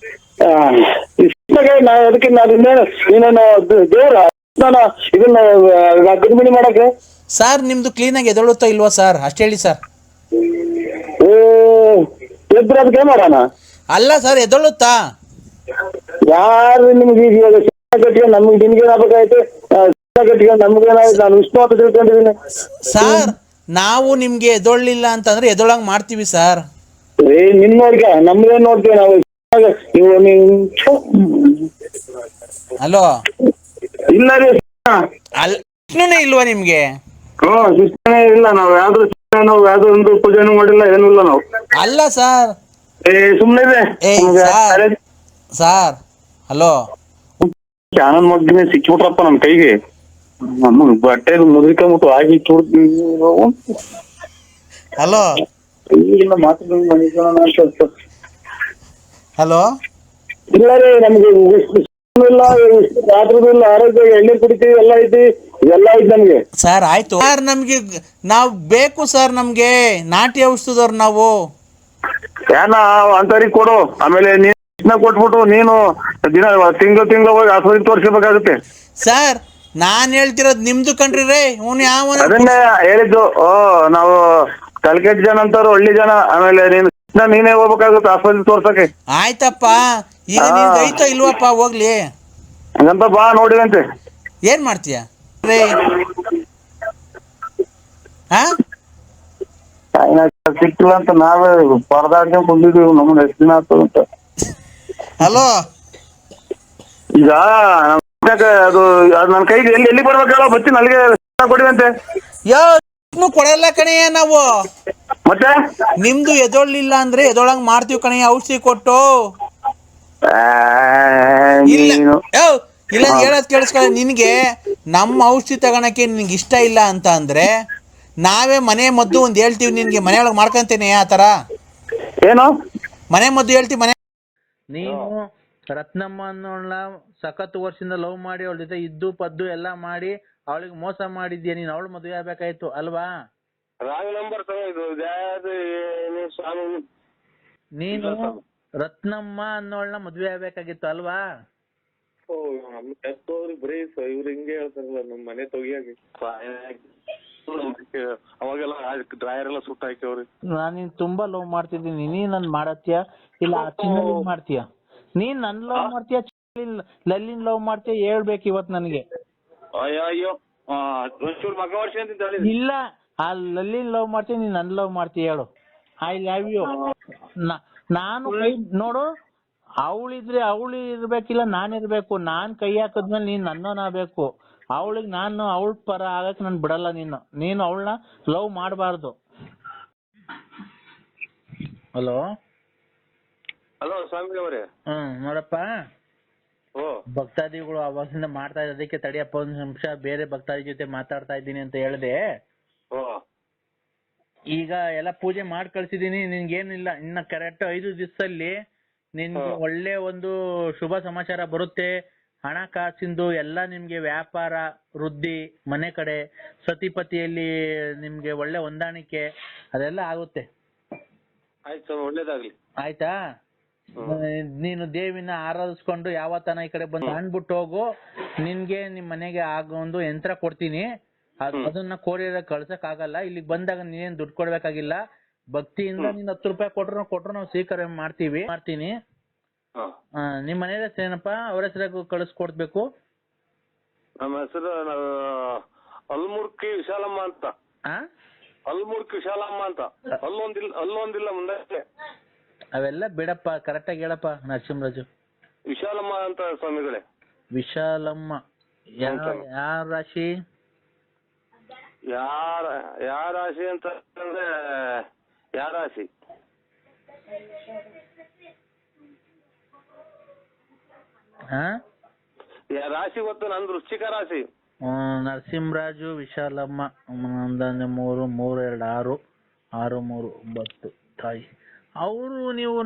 B: ಅದಕ್ಕೆ ನೀನು ದೇವ್ರ ಇದನ್ನ ಗರ್ಭಿಣಿ ಮಾಡಕ್ಕೆ.
A: ಸರ್ ನಿಮ್ದು ಕ್ಲೀನ್ ಆಗಿ ಎದೊಳುತ್ತಾ ಇಲ್ವಾ ಸರ್? ಅಷ್ಟು ಹೇಳಿ ಸರ್.
B: ಎದ್ರ ಅದಕ್ಕೆ ಮಾಡೋಣ.
A: ಅಲ್ಲ ಸರ್, ಎದೊಳುತ್ತಾ?
B: ಯಾರು ನಿಮ್ಗೆ ಇವಾಗ ಕಟ್ಕೊಂಡು ನಮ್ಗೆ ನಿಮ್ಗೆ ಆಗ್ಬೇಕಾಯ್ತು. ಕಟ್ಕೊಂಡು ನಮ್ಗೇನಾಯ್ತು, ನಾನು ವಿಷ್ಣು ಅಂತ ತಿಳ್ಕೊಂಡಿದ್ದೀನಿ
A: ಸರ್. ನಾವು ನಿಮ್ಗೆ ಎದೊಳ್ಳಿಲ್ಲ ಅಂತಂದ್ರೆ ಎದೊಳಂಗ್ ಮಾಡ್ತೀವಿ ಸರ್.
B: ನಿಮ್ ನೋಡ್ಕ ನಮ್ಗೇನ್ ನೋಡ್ತೀವಿ ನಾವು.
A: ಹಲೋ,
B: ಇಲ್ಲ ರೀ,
A: ಅಲ್ಲೇ ಇಲ್ವಾ ನಿಮ್ಗೆ?
B: ಶಿಸ್ತನೇ ಇಲ್ಲ. ನಾವ್ ಯಾವ್ದು ಒಂದು ಪೂಜೆನೂ ಮಾಡಿಲ್ಲ, ಏನೂ ಇಲ್ಲ ನಾವು.
A: ಅಲ್ಲ ಸರ್,
B: ಸುಮ್ನೆ
A: ಸರ್ ಹಲೋ,
B: ಆನಂದ್ ಮಗ್ಗಿನ ಸಿಕ್ಕಿಬಿಟ್ರಪ್ಪ ನಮ್ ಕೈಗೆ. ನಮಗ್ ಬಟ್ಟೆ ಮುದ್ರಿಕೊಂಬಿಟ್ಟು ಆಗಿ
A: ಹಲೋ ಹಲೋ.
B: ಇಲ್ಲ ರೀ, ನಮ್ಗೆ ಇಲ್ಲ, ರಾತ್ರಿದು ಇಲ್ಲ, ಆರೋಗ್ಯ ಎಣ್ಣೆ ಕುಡಿತೀವಿ, ಎಲ್ಲ ಐತಿ, ಎಲ್ಲ ಐತಿ ನಮ್ಗೆ.
A: ಸರ್ ಆಯ್ತು ಸರ್, ನಮ್ಗೆ ನಾವ್ ಬೇಕು ಸರ್, ನಮ್ಗೆ ನಾಟಿ ಔಷಧದವ್ರು ನಾವು.
B: ಏನ ಅಂತರಿ ಕೊಡು, ಆಮೇಲೆ ನೀನ್ ಕೊಟ್ಬಿಟ್ಟು ನೀನು ದಿನ ತಿಂಗಳು ಹೋಗಿ ಆಸ್ಪತ್ರೆಗೆ ತೋರಿಸ್ಬೇಕಾಗುತ್ತೆ.
A: ಸರ್ ನಾನ್ ಹೇಳ್ತಿರೋದ್ ನಿಮ್ದು ಕಣ್ರಿ ರೇ.
B: ಅದನ್ನೇ ಹೇಳಿದ್ದು. ನಾವು ಕಲ್ಕೆಟ್ ಜನ ಅಂತವ್ರು, ಹಳ್ಳಿ ಜನ. ಆಮೇಲೆ ನೀನೇ ಹೋಗ್ಬೇಕಾಗುತ್ತೆ ಆಸ್ಪತ್ರೆ ತೋರ್ಸಕ್ಕೆ.
A: ಆಯ್ತಪ್ಪ, ಈಗ ನಿನ್ಗೆ ಐತೋ ಇಲ್ವಪ್ಪ? ಹೋಗ್ಲಿ
B: ಹಂಗಂತ ಬಾ ನೋಡಿದಂತೆ.
A: ಏನ್ ಮಾಡ್ತೀಯ ರೇ?
B: ಸಿಕ್ಕಿಲ್ಲ ಅಂತ ನಾವೇ ಪರದಾಡ್ಕೊಂಡ್ ಬಂದಿದ್ದೀವಿ. ನಮ್ಮನ್ನ ಎಷ್ಟು ದಿನ ಆಗ್ತದೆ ಅಂತ.
A: ಹಲೋ,
B: ಈಗ ಅದು ನನ್ ಕೈಗೆ ಎಲ್ಲಿ ಬರ್ಬೇಕಲ್ಲ ಬರ್ತೀನಿ, ಅಲ್ಲಿಗೆ ಕೊಡಿವಂತೆ.
A: ಕೊಡಲ್ಲ ಕಣಯ್ಯ ನಾವು.
B: ಮತ್ತೆ
A: ನಿಮ್ದು ಎದೊಳ್ಳಿಲ್ಲ ಅಂದ್ರೆ ಎದೊಳಂಗ್ ಮಾಡ್ತೀವಿ ಕಣಯ್ಯ, ಔಷಧಿ ಕೊಟ್ಟು. ಇಲ್ಲ ಹೇಳೋದ್ ಕೇಳಿಸ್ಕೊಳ್ಳ. ನಿನ್ಗೆ ನಮ್ಮ ಔಷಧಿ ತಗೊಳಕ್ಕೆ ನಿನ್ಗೆ ಇಷ್ಟ ಇಲ್ಲ ಅಂತ ಅಂದ್ರೆ ನಾವೇ ಮನೆ ಮದ್ದು ಒಂದ್ ಹೇಳ್ತೀವಿ ನಿನ್ಗೆ. ಮನೆಯೊಳಗೆ ಮಾಡ್ಕೊಂತೇನೆ ಆ ತರ
B: ಏನು
A: ಮನೆ ಮದ್ದು ಹೇಳ್ತೀವಿ. ನೀನು ರತ್ನಮ್ಮ ಅನ್ನೋಳ ಸಖತ್ ವರ್ಷದಿಂದ ಲವ್ ಮಾಡಿ ಅವಳ ಜೊತೆ ಇದ್ದು ಪದ್ದು ಎಲ್ಲ ಮಾಡಿ ಅವಳಿಗೆ ಮೋಸ ಮಾಡಿದ್ಯಾ ನೀನು. ಅವಳು ಮದುವೆ ಆಗ್ಬೇಕಾಯ್ತು ಅಲ್ವಾ? ನೀನು ರತ್ನಮ್ಮ ಅನ್ನೋಳನ್ನ ಮದುವೆ ಆಗ್ಬೇಕಾಗಿತ್ತು ಅಲ್ವಾ?
B: ಬರೀ ಇವ್ರು ಹಿಂಗೆ ಹೇಳ್ತಾರಲ್ಲ, ನಮ್ ಮನೆ ತೊಗಿಯಾಗಿ ಅವಾಗೆಲ್ಲ ಡ್ರಾಯರ್ ಎಲ್ಲ ಸುಟ್ಟ ಹಾಕ್ಯವ್ರಿ.
A: ನಾನು ತುಂಬಾ ಲವ್ ಮಾಡ್ತಿದ್ದೀನಿ. ನೀನ್ ನನ್ ಮಾಡತ್ತೀಯ ಇಲ್ಲ ಚಿನ್ನ ಮಾಡ್ತೀಯ? ನೀನ್ ನನ್ ಲವ್ ಮಾಡ್ತೀಯ ಲಲ್ಲಿನ್ ಲವ್ ಮಾಡ್ತೀಯ ಹೇಳ್ಬೇಕು ಇವತ್ ನನಗೆ.
B: ಅಯ್ಯೋ ಅಯ್ಯೋ ಒಂಚೂರು ಮಗ ವರ್ಷ ಅಂತ ಹೇಳಿ.
A: ಇಲ್ಲ ಅಲ್ಲಿ ಲವ್ ಮಾಡ್ತೀನಿ, ನೀನ್ ನನ್ ಲವ್ ಮಾಡ್ತೀಯ ಹೇಳು. I love you. ನಾನು ನೋಡು, ಅವಳಿದ್ರೆ ಅವಳು ಇರ್ಬೇಕಿಲ್ಲ ನಾನಿರ್ಬೇಕು. ನಾನ್ ಕೈ ಹಾಕದ್ಮೇಲೆ ನೀನ್ ನನ್ನೋನಾಗಬೇಕು. ಅವಳಿಗೆ ನಾನು ಅವಳ ಪರ ಆಗಕ್ ನಾನು ಬಿಡಲ್ಲ. ನೀನು ಅವಳನ್ನ ಲವ್ ಮಾಡಬಾರ್ದು. ಹಲೋ
B: ಹಲೋ ಸ್ವಾಮಿ ಅವರೇ.
A: ನೋಡಪ್ಪ,
B: ಓ
A: ಭಕ್ತಾದಿಗಳು ಅವಾಗಿಂದ ಮಾಡ್ತಾ ಇದ್ದ, ಅದಕ್ಕೆ ತಡಿಯಪ್ಪ ಒಂದ್ ನಿಮಿಷ ಬೇರೆ ಭಕ್ತಾದಿ ಜೊತೆ ಮಾತಾಡ್ತಾ ಇದ್ದೀನಿ ಅಂತ ಹೇಳ್ದೆ.
B: ಓ
A: ಈಗ ಎಲ್ಲ ಪೂಜೆ ಮಾಡಿ ಕಳ್ಸಿದೀನಿ. ನಿನ್ಗೇನಿಲ್ಲ, ಇನ್ನ ಕರೆಕ್ಟ್ 5 ದಿವಸದಲ್ಲಿ ನಿನ್ಗೆ ಒಳ್ಳೆ ಒಂದು ಶುಭ ಸಮಾಚಾರ ಬರುತ್ತೆ. ಹಣಕಾಸಿಂದು ಎಲ್ಲ ನಿಮ್ಗೆ ವ್ಯಾಪಾರ ವೃದ್ಧಿ, ಮನೆ ಕಡೆ ಸತಿಪತಿಯಲ್ಲಿ ನಿಮ್ಗೆ ಒಳ್ಳೆ ಹೊಂದಾಣಿಕೆ ಅದೆಲ್ಲ ಆಗುತ್ತೆ.
B: ಆಯ್ತು ಸ್ವಾಮಿ, ಒಳ್ಳೇದಾಗ್ಲಿ.
A: ಆಯ್ತಾ? ನೀನು ದೇವಿನ ಆರಾಧಿಸ್ಕೊಂಡು ಯಾವತ್ತನ ಈ ಕಡೆ ಬಂದು ಅಂದ್ಬಿಟ್ಟು ಹೋಗು. ನಿನ್ಗೆ ನಿಮ್ ಮನೆಗೆ ಆಗೋ ಒಂದು ಯಂತ್ರ ಕೊಡ್ತೀನಿ. ಅದನ್ನ ಕೋರಿಯರ್ ಕಳ್ಸಕ್ ಆಗಲ್ಲ. ಇಲ್ಲಿಗೆ ಬಂದಾಗ ನೀನೇನ್ ದುಡ್ಡು ಕೊಡ್ಬೇಕಾಗಿಲ್ಲ. ಭಕ್ತಿಯಿಂದ ನೀನ್ 10 ರೂಪಾಯಿ ಕೊಟ್ರು ನಾವು ಸ್ವೀಕಾರ ಮಾಡ್ತೀನಿ. ನಿಮ್ ಮನೆ ಹೆಸರು ಏನಪ್ಪಾ? ಅವ್ರ ಹೆಸರಾಗ ಕಳಿಸ್ಕೊಡ್ಬೇಕು.
B: ನಮ್ಮ ಹೆಸರು ಅಲ್ಮುರ್ಕಿ ವಿಶಾಲಮ್ಮ ಅಂತ. ಅಲ್ಮುರ್ಕಿ ವಿಶಾಲಮ್ಮ ಅಂತ. ಅಲ್ಲೊಂದಿಲ್ಲ ಮುಂದೆ.
A: ಅವೆಲ್ಲ ಬಿಡಪ್ಪ, ಕರೆಕ್ಟ್ ಆಗಿ ಹೇಳಪ್ಪ ನರಸಿಂಹರಾಜು.
B: ವಿಶಾಲಮ್ಮ ಅಂತ ಸ್ವಾಮಿಗಳೇ.
A: ವಿಶಾಲಮ್ಮ. ಯಾರ ರಾಶಿ?
B: ಯಾರ ರಾಶಿ ಅಂತ ಅಂದ್ರೆ ಯಾರ ರಾಶಿ? ರಾಶಿ ಗೊತ್ತು, ನಂದು ವೃಶ್ಚಿಕ ರಾಶಿ.
A: ನರಸಿಂಹರಾಜು ವಿಶಾಲಮ್ಮ. 1 3 3 2 6 6 3 9 ತಾಯಿ. ಅವರು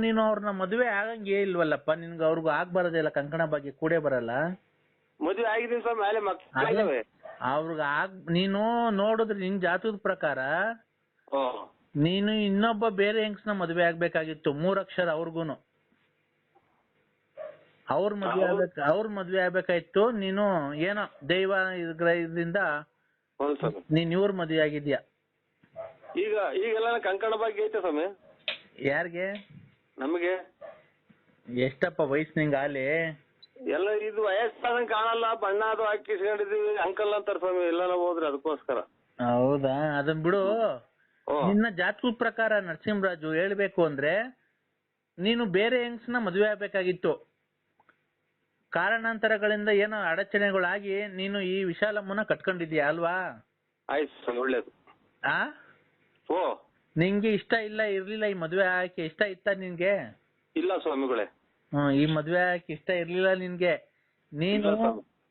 A: ನೀನು ಅವ್ರನ್ನ ಮದುವೆ ಆಗಂಗೆ ಇಲ್ವಲ್ಲಪ್ಪ. ನಿನ್ಗೆ ಅವ್ರಿಗೂ ಆಗ್ಬಾರದಿಲ್ಲ, ಕಂಕಣ ಬಗ್ಗೆ ಕೂಡೇ ಬರಲ್ಲ.
B: ಮದುವೆ ಆಗಿದ್ದೀನಿ ಸ್ವಾಮಿ, ಮೇಲೆ ಮಕ್ಕಳು.
A: ಅವ್ರಿಗೆ ನೀನು ನೋಡಿದ್ರೆ ನಿನ್ ಜಾತಕದ ಪ್ರಕಾರ ನೀನು ಇನ್ನೊಬ್ಬ ಬೇರೆ ಹೆಂಗ್ಸ್ನ ಮದುವೆ ಆಗ್ಬೇಕಾಗಿತ್ತು. 3 ಅಕ್ಷರ ಅವ್ರಿಗೂನು. ಅವ್ರ ಮದ್ವೆ ಆಗ್ಬೇಕಾಯ್ತು. ನೀನು ಏನೋ ದೈವ ಇದರಿಂದ ನೀನ್ ಇವ್ರ ಮದ್ವೆ ಆಗಿದ್ಯಾ.
B: ಈಗೆಲ್ಲ ಕಂಕಣ ಬಗ್ಗೆ ಐತೆ ಸ್ವಾಮಿ.
A: ಯಾರಿಗೆ?
B: ನಮಗೆ.
A: ಎಷ್ಟಪ್ಪ ವಯಸ್ಸು ನಿಂಗ ಆಲಿ?
B: ಎಲ್ಲ ಇದು ವಯಸ್ಸಾದಂಗ್ ಕಾಣಲ್ಲ, ಬಣ್ಣ ಅದು ಹಾಕಿಸ್ಕೊಂಡಿದೀವಿ. ಅಂಕಲ್ ಅಂತಾರ ಸ್ವಾಮಿ ಎಲ್ಲ ಹೋದ್ರೆ, ಅದಕ್ಕೋಸ್ಕರ.
A: ಹೌದಾ? ಅದನ್ ಬಿಡು. ನಿನ್ನ ಜಾತಕದ ಪ್ರಕಾರ ನರಸಿಂಹರಾಜು ಹೇಳ್ಬೇಕು ಅಂದ್ರೆ ನೀನು ಬೇರೆ ಹೆಂಗ್ಸ್ನ ಮದುವೆ ಆಗ್ಬೇಕಾಗಿತ್ತು. ಕಾರಣಾಂತರಗಳಿಂದ ಏನೋ ಅಡಚಣೆಗಳಾಗಿ ನೀನು ಈ ವಿಶಾಲಮ್ಮನ ಕಟ್ಕೊಂಡಿದ್ಯಾ ಅಲ್ವಾ?
B: ಆಯ್ತು, ಒಳ್ಳೇದು.
A: ನಿಂಗೆ ಇಷ್ಟ ಇರ್ಲಿಲ್ಲ ಈ ಮದುವೆ ಆಕೆ? ಇಷ್ಟ ಇತ್ತ ನಿನ್ಗೆ?
B: ಇಲ್ಲ ಸ್ವಾಮಿಗಳೇ.
A: ಈ ಮದುವೆ ಆಕೆ ಇಷ್ಟ ಇರ್ಲಿಲ್ಲ ನಿನ್ಗೆ. ನೀನು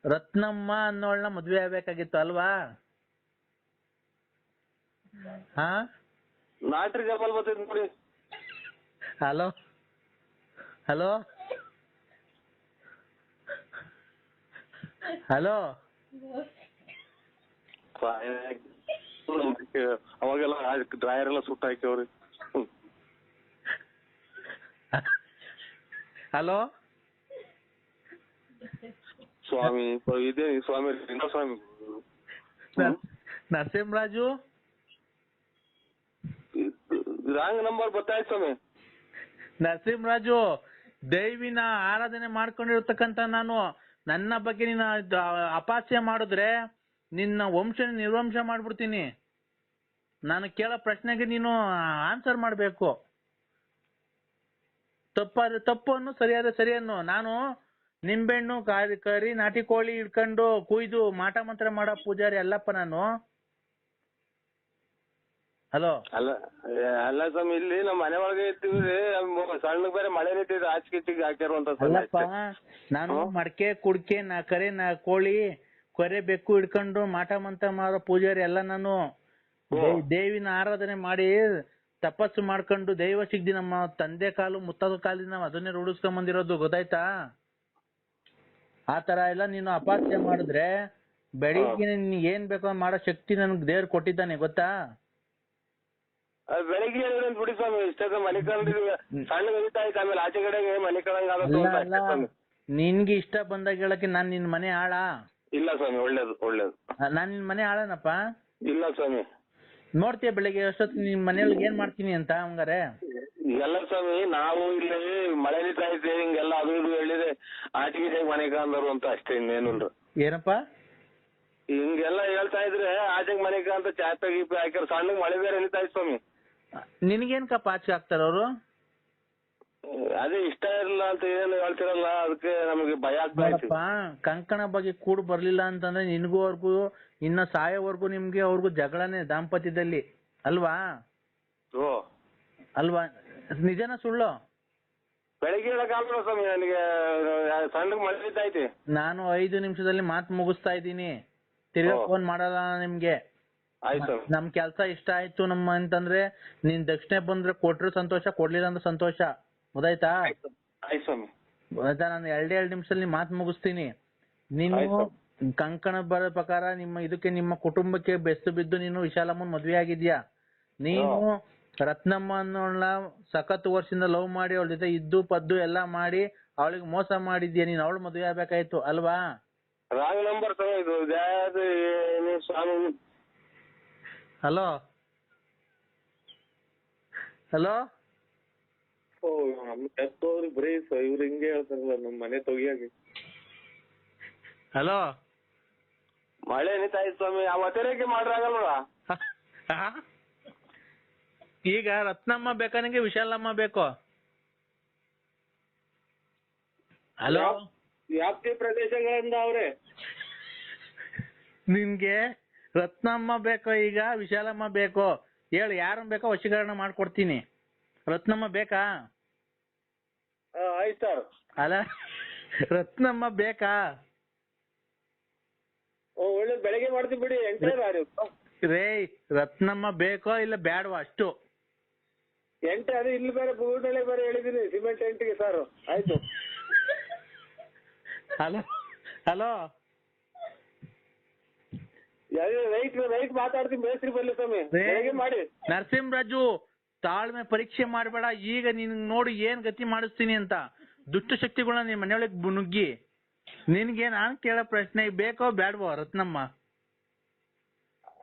A: ರತ್ನಮ್ಮ ಅನ್ನೋಳನ್ನ ಮದುವೆ ಆಗ್ಬೇಕಾಗಿತ್ತು ಅಲ್ವಾ?
B: ನಾಟ್ರಿ ಜಬಲ್ ಬರ್ತೈತಿ ನೋಡಿ.
A: Hello hello hello.
B: ಅವಾಗೆಲ್ಲ ಡ್ರೈಯರ್ ಎಲ್ಲ ಸುಟ್ಟ ಹಾಕ್ಯವ್ರಿ.
A: ಹಲೋ
B: ಸ್ವಾಮಿ, ಇದೇ ಸ್ವಾಮಿ ಸ್ವಾಮಿ
A: ನರಸಿಂಹರಾಜು.
B: ರಾಂಗ್ ನಂಬರ್ ಗೊತ್ತಾಯ್ತು ಸ್ವಾಮಿ.
A: ನರಸಿಂಹರಾಜು, ದೈವಿನ ಆರಾಧನೆ ಮಾಡ್ಕೊಂಡಿರ್ತಕ್ಕಂತ ನಾನು ನನ್ನ ಬಗ್ಗೆ ನೀನು ಅಪಹಾಸ್ಯ ಮಾಡಿದ್ರೆ ನಿನ್ನ ವಂಶ ನಿರ್ವಂಶ ಮಾಡ್ಬಿಡ್ತೀನಿ. ನಾನು ಕೇಳೋ ಪ್ರಶ್ನೆಗೆ ನೀನು ಆನ್ಸರ್ ಮಾಡ್ಬೇಕು. ತಪ್ಪು ಅನ್ನು ಸರಿಯಾದ ಸರಿಯನ್ನು. ನಾನು ನಿಂಬೆಣ್ಣು ಕರಿ ನಾಟಿ ಕೋಳಿ ಇಟ್ಕೊಂಡು ಕುಯ್ದು ಮಾಟ ಮಂತ್ರ ಮಾಡೋ ಪೂಜಾರಿ ಅಲ್ಲಪ್ಪ ನಾನು. ಹಲೋ.
B: ಅಲ್ಲ ಸ್ವಾಮಿ, ಇಲ್ಲಿ ನಮ್ಮ ಮನೆ ಒಳಗೆ ಇರ್ತೀವಿ. ಸಣ್ಣ ಬೇರೆ ಮಳೆ ನಿಂತಿದೆ, ಆಚಿಗೆ ಹಾಕ್ಯಾರ.
A: ಅಲ್ಲಪ್ಪ, ನಾನು ಮಡಕೆ ಕುಡ್ಕೆ ಕರೆ ಕೋಳಿ ಕೊರೆ ಬೆಕ್ಕು ಇಟ್ಕೊಂಡು ಮಾಟ ಮಂತ್ರ ಮಾಡೋ ಪೂಜಾರಿ ಅಲ್ಲ ನಾನು. ದೇವಿನ ಆರಾಧನೆ ಮಾಡಿ ತಪಸ್ಸು ಮಾಡ್ಕೊಂಡು ದೈವ ಸಿಗ್ದಿ ನಮ್ಮ ತಂದೆ ಕಾಲು ಮುತ್ತದ ಕಾಲಿನ ಅದನ್ನೇ ರೂಢಿಸ್ಕೊಂಡ್ ಬಂದಿರೋದು, ಗೊತ್ತಾಯ್ತಾ? ಆ ತರ ಎಲ್ಲ ನೀನು ಅಪಹಾಸ್ಯ ಮಾಡಿದ್ರೆ ಬೆಳಿಗ್ಗೆ ಏನ್ ಬೇಕೋ ಮಾಡೋ ಶಕ್ತಿ ನನ್ಗೆ ದೇವ್ರು ಕೊಟ್ಟಿದ್ದಾನೆ, ಗೊತ್ತಾ?
B: ಬೆಳಿಗ್ಗೆ ಬಿಡಿ ಸ್ವಾಮಿ, ಇಷ್ಟ ಮನೆ ಕಂಡಿದ್ವಿ. ಸಣ್ಣ ಗಡಿತಾ ಇತ್ತು, ಆಮೇಲೆ ಆಚೆ ಕಡೆಗೆ ಮನೆ ಕಳಂಗ.
A: ನಿನ್ಗೆ ಇಷ್ಟ ಬಂದಾಗ ಹೇಳಕ್ಕೆ ನಾನ್ ನಿನ್ ಮನೆ ಆಳ?
B: ಇಲ್ಲ ಸ್ವಾಮಿ, ಒಳ್ಳೇದು ಒಳ್ಳೇದು.
A: ನಾನ್ ನಿನ್ ಮನೆ ಆಳನಪ್ಪ? ಇಲ್ಲ
B: ಸ್ವಾಮಿ.
A: ನೋಡ್ತೀಯ ಬೆಳಿಗ್ಗೆ ಎಷ್ಟೊತ್ತು ನಿನ್ ಮನೆಯೊಳಗೆ ಏನ್ ಮಾಡ್ತೀನಿ ಅಂತ ಹಂಗಾರೆ?
B: ಎಲ್ಲ ಸ್ವಾಮಿ, ನಾವು ಇಲ್ಲಿ ಮಳೆ ನಿಂತ ಇದ್ದೆ, ಹಿಂಗೆಲ್ಲ ಅದು ಇದು ಹೇಳಿದೆ, ಆಟಿಗೆ ಮನೆ ಕಂದರು ಅಂತ ಅಷ್ಟೇ, ಇನ್ನೇನು.
A: ಏನಪ್ಪಾ?
C: ಹಿಂಗೆಲ್ಲ ಹೇಳ್ತಾ ಇದ್ರೆ ಆಚೆಗ್ ಮನೆಗೆ ಅಂತ ಚಾಪೆ ಗೀಪೆ ಹಾಕಿರ್ ಸಣ್ಣಗ್ ಮಳೆ ಬೇರೆ ನಿಂತಾಯ್ತು ಸ್ವಾಮಿ.
A: ನಿನಗೇನ್ಕಪ್ಪ ಆಚೆ ಹಾಕ್ತಾರ ಅವರು?
C: ಅದೇ ಇಷ್ಟ ಇರಲ್ಲ ಅಂತ ಏನು ಹೇಳ್ತಿರಲ್ಲ, ಅದಕ್ಕೆ ನಮಗೆ ಭಯ ಆಗ್ತಾ ಇತ್ತು.
A: ನೋಡಪ್ಪ, ಕಂಕಣ ಬಗ್ಗೆ ಕೂಡ್ ಬರ್ಲಿಲ್ಲ ಅಂತಂದ್ರೆ ನಿನ್ಗೂ ಅವ್ರಿಗೂ ಇನ್ನ ಸಾಯೋವರೆಗೂ ನಿಮ್ಗೆ ಅವ್ರಿಗೂ ಜಗಳನೆ ದಾಂಪತ್ಯದಲ್ಲಿ, ಅಲ್ವಾ?
C: ಓ
A: ಅಲ್ವಾ? ನಿಜನ ಸುಳ್ಳು?
C: ಬೆಳಿಗ್ಗೆ ಹೇಳಕ್ಕಾಗಲ್ಲ ಸ್ವಾಮಿ, ನನಗೆ ಸಣ್ಣಗ್ ಮಳೆ ನಿಂತೈತಿ.
A: ನಾನು 5 ನಿಮಿಷದಲ್ಲಿ ಮಾತು ಮುಗಿಸ್ತಾ ಇದ್ದೀನಿ, ತಿರ್ಗಾ ಫೋನ್ ಮಾಡಲ್ಲ ನಿಮ್ಗೆ.
C: ಆಯ್ತು
A: ನಮ್ ಕೆಲ್ಸ ಇಷ್ಟ ಆಯ್ತು ನಮ್ಮ ಅಂತಂದ್ರೆ ನೀನ್ ದಕ್ಷಿಣೆ ಬಂದ್ರೆ ಕೊಟ್ರು ಸಂತೋಷ, ಕೊಡ್ಲಿಲ್ಲ ಅಂದ್ರೆ ಸಂತೋಷ. ಗೊತ್ತಾಯ್ತಾ?
C: ಆಯ್ತು ಸ್ವಾಮಿ.
A: ಗೊತ್ತಾಯ್ತಾ? ನಾನು 2 ನಿಮಿಷದಲ್ಲಿ ಮಾತು ಮುಗಿಸ್ತೀನಿ. ನೀನು ಕಂಕಣ ಬರೋ ಪ್ರಕಾರ ನಿಮ್ಮ ಕುಟುಂಬಕ್ಕೆ ಬೆಸ್ತು ಬಿದ್ದು ನೀನು ವಿಶಾಲಮ್ಮನ್ ಮದ್ವೆ ಆಗಿದ್ಯಾ. ನೀನು ರತ್ನಮ್ಮ ಅನ್ನೋಳ ಸಖತ್ ವರ್ಷದಿಂದ ಲವ್ ಮಾಡಿ ಅವಳ ಜೊತೆ ಇದ್ದು ಪದ್ದು ಎಲ್ಲಾ ಮಾಡಿ ಅವಳಿಗೆ ಮೋಸ ಮಾಡಿದ್ಯಾ. ನೀನ್ ಅವಳು ಮದ್ವೆ ಆಗ್ಬೇಕಾಯ್ತು, ಅಲ್ವಾ?
C: ರಾಂಗ್ ನಂಬರ್ ಸ್ವಾಮಿ ಇದು. ಸ್ವಾಮಿ
A: ಹಲೋ ಹಲೋ
C: ಅವ್ರಿಗೆ ಬರೀ ಇವ್ರು ಹಿಂಗೆ ಹೇಳ್ತಾರಲ್ಲ ನಮ್ ಮನೆ ತೊಗಿಯಾಗಿ.
A: ಹಲೋ,
C: ಮಳೆ ನಿಂತಾಯ್ತು ಸ್ವಾಮಿ, ಆ ಒತ್ತಡಕ್ಕೆ ಮಾಡ್ರಾಗಲ್ವಾ?
A: ಈಗ ರತ್ನಮ್ಮ ಬೇಕಾ ನಿಂಗೆ ವಿಶಾಲಮ್ಮ ಬೇಕೋ? ಹಲೋ,
C: ವ್ಯಾಪ್ತಿ ಪ್ರದೇಶಗಳಿಂದ ಅವ್ರೆ.
A: ನಿನ್ಗೆ ರತ್ನಮ್ಮ ಬೇಕೋ ಈಗ ವಿಶಾಲಮ್ಮ ಬೇಕೋ? ಹೇಳು, ಯಾರನ್ನ ಬೇಕೋ ವಶೀಕರಣ ಮಾಡ್ಕೊಡ್ತೀನಿ. ರತ್ನಮ್ಮ ಬೇಕಾ?
C: ಆಯ್ತು ಸರ್.
A: ಅಲ್ಲ, ರತ್ನಮ್ಮ ಬೇಕಾ?
C: ಒಳ್ಳೆ ಬೆಳಗ್ಗೆ ಮಾಡ್ತೀವಿ ಬಿಡಿ.
A: ರೇ, ರತ್ನಮ್ಮ ಬೇಕೋ ಇಲ್ಲ ಬ್ಯಾಡವಾ ಅಷ್ಟು?
C: ಎಂಟೆ ಅದು ಇಲ್ಲಿ ಬೇರೆ ಬೂಟಲ್ಲೇ ಬೇರೆ ಹೇಳಿದೀನಿ, ಸಿಮೆಂಟ್ ಎಂಟಿಗೆ ಸರ್. ಆಯ್ತು.
A: ಹಲೋ ಹಲೋ,
C: ರೈಟ್ ಮಾತಾಡ್ತೀನಿ, ಮೇಸ್ತ್ರಿ ಬರ್ಲಿ ಸ್ವಾಮಿ, ಬೆಳಗ್ಗೆ ಮಾಡಿ.
A: ನರಸಿಂಹರಾಜು, ತಾಳ್ಮೆ ಪರೀಕ್ಷೆ ಮಾಡಬೇಡ. ಈಗ ನಿನ್ ನೋಡಿ ಏನ್ ಗತಿ ಮಾಡಿಸ್ತೀನಿ ಅಂತ. ದುಷ್ಟ ಶಕ್ತಿಗಳನ್ನ ನಿನ್ ಮನೆಯೊಳಗೆ ನುಗ್ಗಿ ನಿನ್ಗೆ ನಾನ್ ಕೇಳೋ ಪ್ರಶ್ನೆ ಬೇಕೋ ಬ್ಯಾಡ್ವೋ ರತ್ನಮ್ಮ?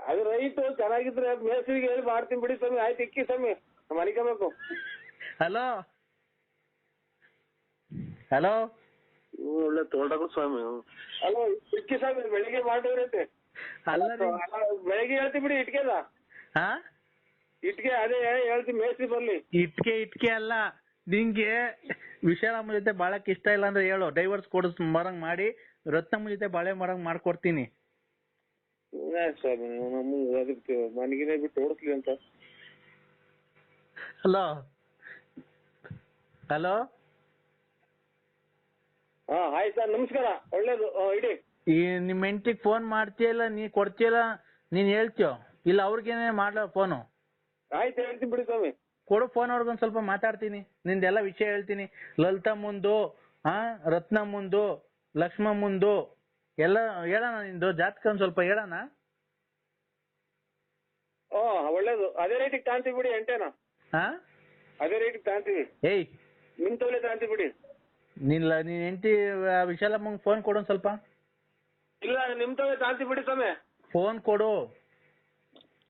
C: ಅದು ರೈಟ್ ಚೆನ್ನಾಗಿದ್ರೆ ಮೇಸ್ತ್ರಿಗೆ ಹೇಳಿ ಮಾಡ್ತೀನಿ ಬಿಡಿ ಸ್ವಾಮಿ. ಆಯ್ತು, ಇಕ್ಕಿ ಸ್ವಾಮಿ, ಮನಿಕಬೇಕು.
A: ಹಲೋ ಹಲೋ,
C: ಒಳ್ಳೆ ತೋಟಕ್ಕೂ ಸ್ವಾಮಿ. ಹಲೋ, ಇಕ್ಕಿ ಸ್ವಾಮಿ, ಬೆಳಿಗ್ಗೆ ಮಾಡಿದ್ರೈತೆ.
A: ಅಲ್ಲ,
C: ಬೆಳಿಗ್ಗೆ ಹೇಳ್ತೀನಿ ಬಿಡಿ. ಇಟ್ಕೆದ ಇಟ್ಕೆ ಅದೇ ಹೇಳ್ತೀನಿ, ಮೇಸ್ತ್ರಿ ಬರ್ಲಿ.
A: ಇಟ್ಕೆ ಅಲ್ಲ, ನಿಂಗೆ ವಿಶಾಲಮ್ಮ ಜೊತೆ ಬಾಳಕ್ ಇಷ್ಟ ಇಲ್ಲ ಅಂದ್ರೆ ಹೇಳು, ಡೈವರ್ಸ್ ಕೊಡಿಸ್ ಮರಂಗ್ ಮಾಡಿ ರತ್ನಮ್ಮ ಜೊತೆ ಬಾಳೆ ಮರಂಗ್ ಮಾಡ್ಕೊಡ್ತೀನಿ.
C: ಸ್ವಾಮಿ, ನಮ್ಮ ಅದಕ್ಕೆ ಮನೆಗಿನೇ ಬಿಟ್ಟು ಓಡಿಸ್ಲಿ ಅಂತ.
A: ಹಲೋ ಹಲೋ,
C: ಆಯ್ತು ಸರ್, ನಮಸ್ಕಾರ. ಒಳ್ಳೇದು, ಇಡಿ.
A: ಈ ನಿಮ್ ಹೆಂಡತಿಗೆ ಫೋನ್ ಮಾಡ್ತೀಯಲ್ಲ, ನೀ ಕೊಡ್ತೀಯಲ್ಲ, ನೀನ್ ಹೇಳ್ತೀಯೋ ಇಲ್ಲ ಅವ್ರಿಗೇನೆ ಮಾಡ್ಲ ಫೋನು?
C: ಆಯ್ತು, ಹೇಳ್ತೀನಿ ಬಿಡಿ ಸ್ವಾಮಿ.
A: ಕೊಡು ಫೋನ್, ಅವ್ರಿಗೊಂದ್ ಸ್ವಲ್ಪ ಮಾತಾಡ್ತೀನಿ, ನಿಂದೆಲ್ಲ ವಿಷಯ ಹೇಳ್ತೀನಿ. ಲಲಿತಾ ಮುಂದು, ರತ್ನ ಮುಂದು, ಲಕ್ಷ್ಮ ಮುಂದು ಎಲ್ಲ ಹೇಳೋಣ. ನಿಂದು ಜಾತಕ ಒಂದ್ ಸ್ವಲ್ಪ ಹೇಳೋಣ.
C: ಒಳ್ಳೇದು. ಅದೇ ರೇಟಿಗೆ ತಾಂತೀವಿ ಬಿಡಿ ಎಂಟೇನಾ? ಅದೇ ರೇಟಿಗೆ ತಾಂತೀವಿ.
A: ಏಯ್,
C: ನಿಮ್ ತೋಲೆ ತಾಂತೀವಿ ಬಿಡಿ.
A: ನೀನ್ ಹೆಂಡತಿ ವಿಶಾಲಮ್ಮಂಗ್ ಫೋನ್ ಕೊಡು ಒಂದ್ ಸ್ವಲ್ಪ.
C: ಇಲ್ಲ, ನಿಮ್ ತೋಲೆ ತಾಂತೀವಿ ಬಿಡಿ ಸ್ವಾಮಿ.
A: ಫೋನ್ ಕೊಡು.